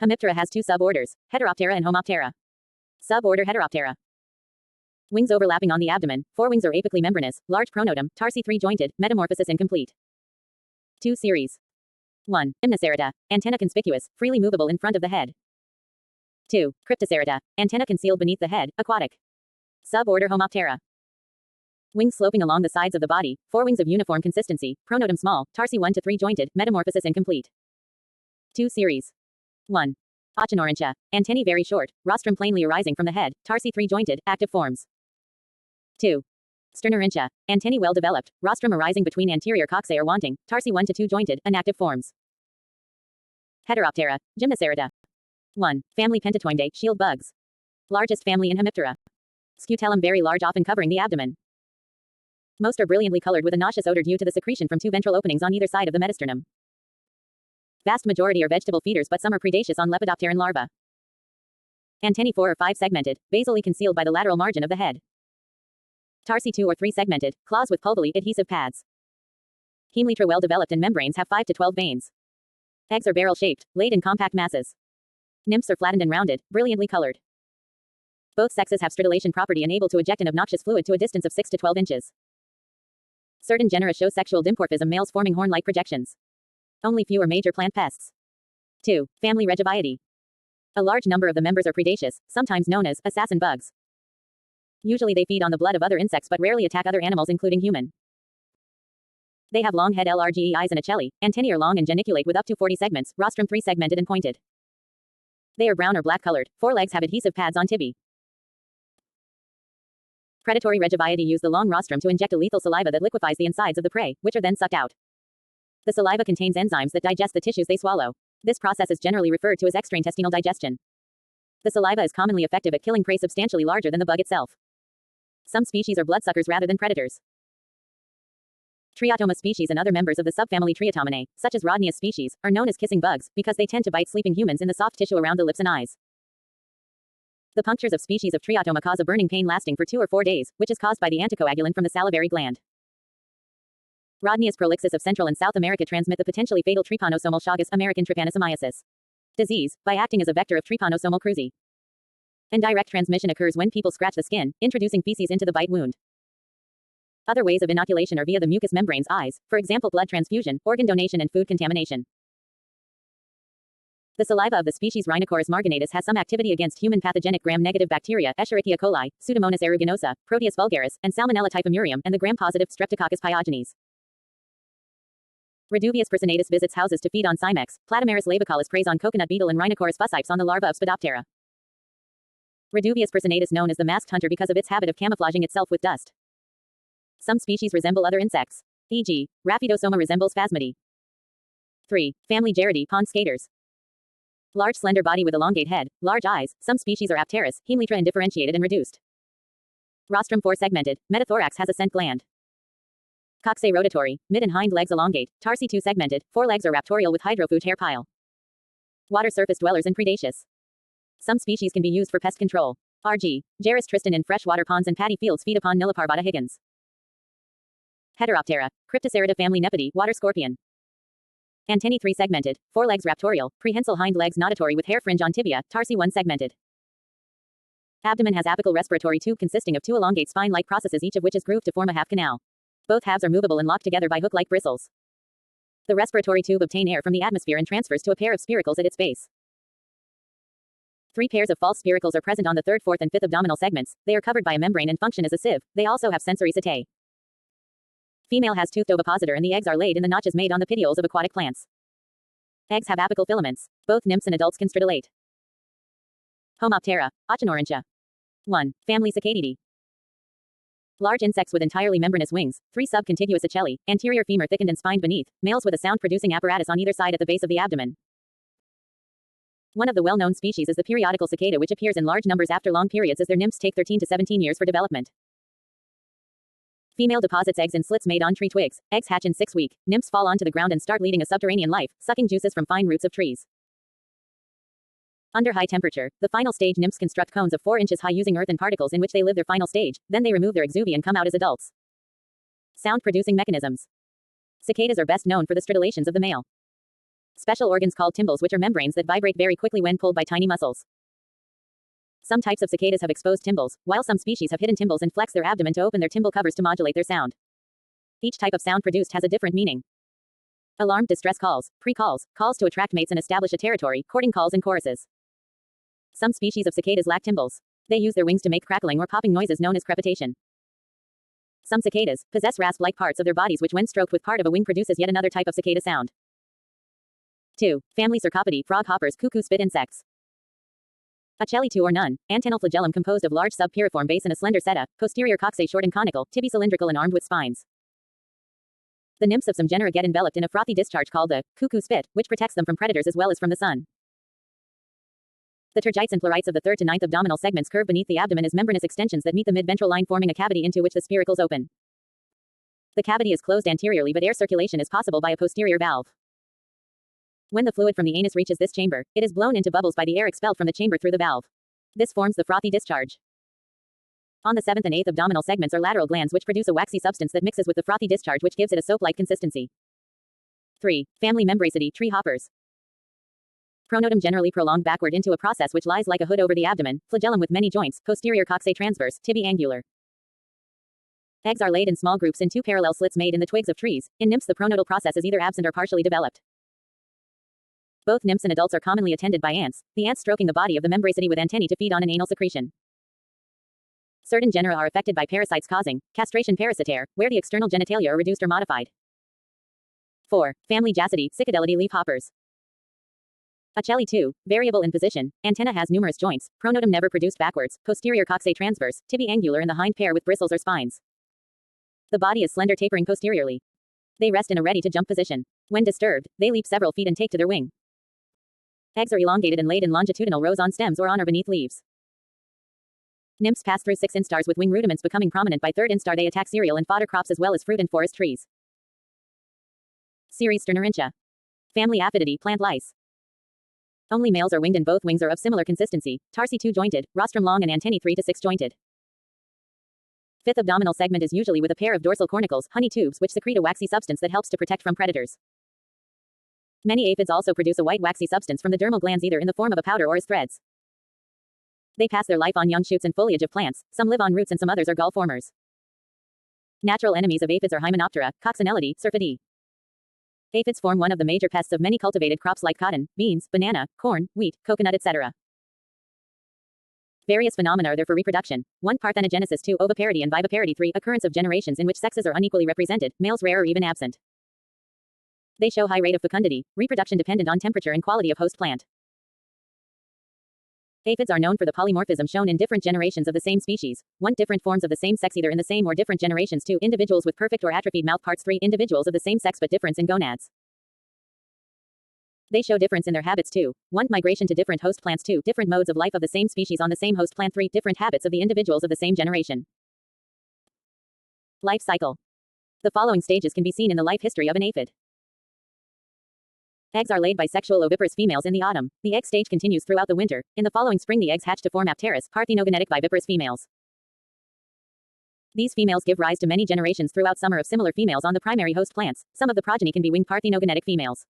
Hemiptera has two suborders, Heteroptera and Homoptera. Suborder Heteroptera. Wings overlapping on the abdomen, forewings are apically membranous, large pronotum, tarsi 3-jointed, metamorphosis incomplete. 2 series. 1. Hypnocerata, antenna conspicuous, freely movable in front of the head. 2. Cryptocerata, antenna concealed beneath the head, aquatic. Suborder Homoptera. Wings sloping along the sides of the body, forewings of uniform consistency, pronotum small, tarsi 1 to 3-jointed, metamorphosis incomplete. 2 series. 1. Ochinorantia, antennae very short, rostrum plainly arising from the head, tarsi 3-jointed, active forms. 2. Sternorantia, antennae well developed, rostrum arising between anterior coxae or wanting, tarsi 1 to 2-jointed, inactive forms. Heteroptera, Gymnocerata. 1. Family Pentatoidae, shield bugs. Largest family in Hemiptera. Scutellum very large, often covering the abdomen. Most are brilliantly colored with a nauseous odor due to the secretion from 2 ventral openings on either side of the metasternum. Vast majority are vegetable feeders, but some are predaceous on Lepidopteran larvae. Antennae 4 or 5 segmented, basally concealed by the lateral margin of the head. Tarsi 2 or 3 segmented, claws with pulvily adhesive pads. Hemelytra well developed and membranes have 5 to 12 veins. Eggs are barrel-shaped, laid in compact masses. Nymphs are flattened and rounded, brilliantly colored. Both sexes have stridulation property and able to eject an obnoxious fluid to a distance of 6 to 12 inches. Certain genera show sexual dimorphism, males forming horn-like projections. Only few are major plant pests. 2. Family Regiviidae. A large number of the members are predaceous, sometimes known as assassin bugs. Usually they feed on the blood of other insects but rarely attack other animals including human. They have long head LRGE eyes and ocelli, antennae are long and geniculate with up to 40 segments, rostrum 3-segmented and pointed. They are brown or black colored, forelegs have adhesive pads on tibiae. Predatory Regiviidae use the long rostrum to inject a lethal saliva that liquefies the insides of the prey, which are then sucked out. The saliva contains enzymes that digest the tissues they swallow. This process is generally referred to as extraintestinal digestion. The saliva is commonly effective at killing prey substantially larger than the bug itself. Some species are bloodsuckers rather than predators. Triatoma species and other members of the subfamily Triatominae, such as Rodnius species, are known as kissing bugs, because they tend to bite sleeping humans in the soft tissue around the lips and eyes. The punctures of species of Triatoma cause a burning pain lasting for 2 or 4 days, which is caused by the anticoagulant from the salivary gland. Rodnius prolixus of Central and South America transmit the potentially fatal trypanosomal Chagas American trypanosomiasis disease by acting as a vector of trypanosomal cruzi. Indirect transmission occurs when people scratch the skin, introducing feces into the bite wound. Other ways of inoculation are via the mucous membranes eyes, for example blood transfusion, organ donation and food contamination. The saliva of the species Rhinocorus marginatus has some activity against human pathogenic gram-negative bacteria Escherichia coli, Pseudomonas aeruginosa, Proteus vulgaris, and Salmonella typhimurium, and the gram-positive Streptococcus pyogenes. Reduvius personatus visits houses to feed on Cymex, Platymerus labicalis preys on coconut beetle and Rhinocorus fuscipes on the larva of Spodoptera. Reduvius personatus known as the masked hunter because of its habit of camouflaging itself with dust. Some species resemble other insects. E.g., Rhapidosoma resembles Phasmidae. 3. Family Gerridae, pond skaters. Large slender body with elongate head, large eyes, some species are apteris, Hemelytra indifferentiated and reduced. Rostrum 4-segmented, metathorax has a scent gland. Coxae rotatory, mid and hind legs elongate, tarsi 2-segmented, forelegs are raptorial with hydrofoot hair pile. Water surface dwellers and predaceous. Some species can be used for pest control. R.G. Geris tristan in freshwater ponds and paddy fields feed upon Niliparbata higgins. Heteroptera, Cryptocerata family Nepidae, water scorpion. Antennae 3-segmented, forelegs raptorial, prehensile hind legs notatory with hair fringe on tibia, tarsi 1-segmented. Abdomen has apical respiratory tube consisting of 2 elongate spine-like processes, each of which is grooved to form a half canal. Both halves are movable and locked together by hook-like bristles. The respiratory tube obtains air from the atmosphere and transfers to a pair of spiracles at its base. 3 pairs of false spiracles are present on the 3rd, 4th, and 5th abdominal segments. They are covered by a membrane and function as a sieve. They also have sensory setae. Female has toothed ovipositor and the eggs are laid in the notches made on the petioles of aquatic plants. Eggs have apical filaments. Both nymphs and adults can stridulate. Homoptera, Ochinorantia. 1. Family Cicadidae. Large insects with entirely membranous wings, 3 subcontiguous ocelli, anterior femur thickened and spined beneath, males with a sound-producing apparatus on either side at the base of the abdomen. One of the well-known species is the periodical cicada, which appears in large numbers after long periods as their nymphs take 13 to 17 years for development. Female deposits eggs in slits made on tree twigs. Eggs hatch in 6 weeks. Nymphs fall onto the ground and start leading a subterranean life, sucking juices from fine roots of trees. Under high temperature, the final stage nymphs construct cones of 4 inches high using earthen particles in which they live their final stage, then they remove their exuvia and come out as adults. Sound-producing mechanisms. Cicadas are best known for the stridulations of the male. Special organs called tymbals, which are membranes that vibrate very quickly when pulled by tiny muscles. Some types of cicadas have exposed tymbals, while some species have hidden tymbals and flex their abdomen to open their tymbal covers to modulate their sound. Each type of sound produced has a different meaning. Alarmed distress calls, pre-calls, calls to attract mates and establish a territory, courting calls and choruses. Some species of cicadas lack tymbals. They use their wings to make crackling or popping noises known as crepitation. Some cicadas possess rasp-like parts of their bodies which when stroked with part of a wing produces yet another type of cicada sound. 2. Family Cercopidae, frog hoppers, cuckoo spit insects. Acheli 2 or none, antennal flagellum composed of large subpiriform base and a slender seta, posterior coxae short and conical, tibi cylindrical and armed with spines. The nymphs of some genera get enveloped in a frothy discharge called the cuckoo spit, which protects them from predators as well as from the sun. The tergites and plurites of the 3rd to 9th abdominal segments curve beneath the abdomen as membranous extensions that meet the mid-ventral line, forming a cavity into which the spiracles open. The cavity is closed anteriorly, but air circulation is possible by a posterior valve. When the fluid from the anus reaches this chamber, it is blown into bubbles by the air expelled from the chamber through the valve. This forms the frothy discharge. On the 7th and 8th abdominal segments are lateral glands which produce a waxy substance that mixes with the frothy discharge, which gives it a soap-like consistency. 3. Family Membracidae, tree hoppers. Pronotum generally prolonged backward into a process which lies like a hood over the abdomen, flagellum with many joints, posterior coxae transverse, tibi angular. Eggs are laid in small groups in 2 parallel slits made in the twigs of trees. In nymphs the pronodal process is either absent or partially developed. Both nymphs and adults are commonly attended by ants, the ants stroking the body of the Membracidae with antennae to feed on an anal secretion. Certain genera are affected by parasites causing castration parasitaire, where the external genitalia are reduced or modified. 4. Family Jacidae, Cicadellidae leaf hoppers. Acheli 2, variable in position, antenna has numerous joints, pronotum never produced backwards, posterior coxae transverse, tibi angular in the hind pair with bristles or spines. The body is slender tapering posteriorly. They rest in a ready-to-jump position. When disturbed, they leap several feet and take to their wing. Eggs are elongated and laid in longitudinal rows on stems or on or beneath leaves. Nymphs pass through 6 instars with wing rudiments becoming prominent by 3rd instar. They attack cereal and fodder crops as well as fruit and forest trees. Series Sternarincia. Family Aphididae, plant lice. Only males are winged and both wings are of similar consistency, tarsi 2-jointed, rostrum long and antennae 3 to 6-jointed. 5th abdominal segment is usually with a pair of dorsal cornicles, honey tubes, which secrete a waxy substance that helps to protect from predators. Many aphids also produce a white waxy substance from the dermal glands either in the form of a powder or as threads. They pass their life on young shoots and foliage of plants, some live on roots and some others are gall formers. Natural enemies of aphids are Hymenoptera, Coccinellidae, Syrphidae. Aphids form one of the major pests of many cultivated crops like cotton, beans, banana, corn, wheat, coconut, etc. Various phenomena are there for reproduction. 1. Parthenogenesis. 2. Oviparity and viviparity. 3. Occurrence of generations in which sexes are unequally represented, males rare or even absent. They show high rate of fecundity, reproduction dependent on temperature and quality of host plant. Aphids are known for the polymorphism shown in different generations of the same species. 1. Different forms of the same sex either in the same or different generations. 2. Individuals with perfect or atrophied mouth parts. 3. Individuals of the same sex but difference in gonads. They show difference in their habits. 2. 1. Migration to different host plants. 2. Different modes of life of the same species on the same host plant. 3. Different habits of the individuals of the same generation. Life cycle. The following stages can be seen in the life history of an aphid. Eggs are laid by sexual oviparous females in the autumn. The egg stage continues throughout the winter. In the following spring the eggs hatch to form apteris, parthenogenetic viviparous females. These females give rise to many generations throughout summer of similar females on the primary host plants. Some of the progeny can be winged parthenogenetic females.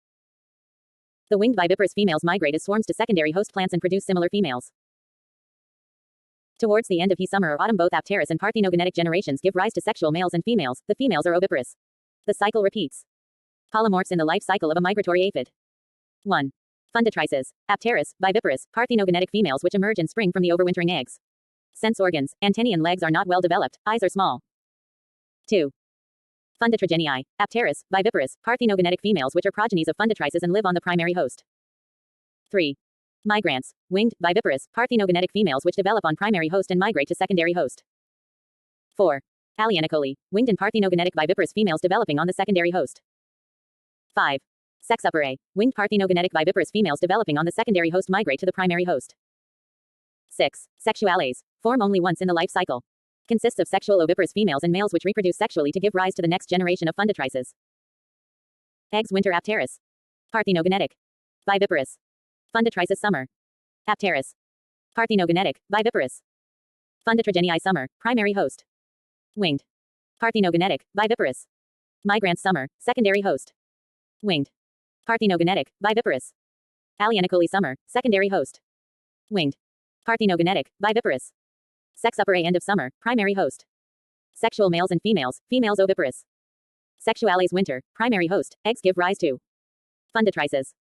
The winged viviparous females migrate as swarms to secondary host plants and produce similar females. Towards the end of summer or autumn both apteris and parthenogenetic generations give rise to sexual males and females. The females are oviparous. The cycle repeats. Polymorphs in the life cycle of a migratory aphid. 1. Fundatrices, apteris, viviparous, parthenogenetic females which emerge in spring from the overwintering eggs. Sense organs, antennae and legs are not well developed, eyes are small. 2. Fundatrigenii, apteris, viviparous, parthenogenetic females which are progenies of fundatrices and live on the primary host. 3. Migrants, winged, viviparous, parthenogenetic females which develop on primary host and migrate to secondary host. 4. Alienicoli, winged and parthenogenetic viviparous females developing on the secondary host. 5. Sexuperae, winged parthenogenetic viviparous females developing on the secondary host migrate to the primary host. 6. Sexuales, form only once in the life cycle. Consists of sexual oviparous females and males which reproduce sexually to give rise to the next generation of fundatrices. Eggs winter apteris. Parthenogenetic. Viviparous. Fundatrices summer. Apteris. Parthenogenetic, viviparous. Fundatrigenii summer, primary host. Winged. Parthenogenetic, viviparous. Migrants summer, secondary host. Winged. Parthenogenetic, viviparous. Alienically summer, secondary host. Winged. Parthenogenetic, viviparous. Sex upper A end of summer, primary host. Sexual males and females, females oviparous. Sexuales winter, primary host, eggs give rise to. Fundatrices.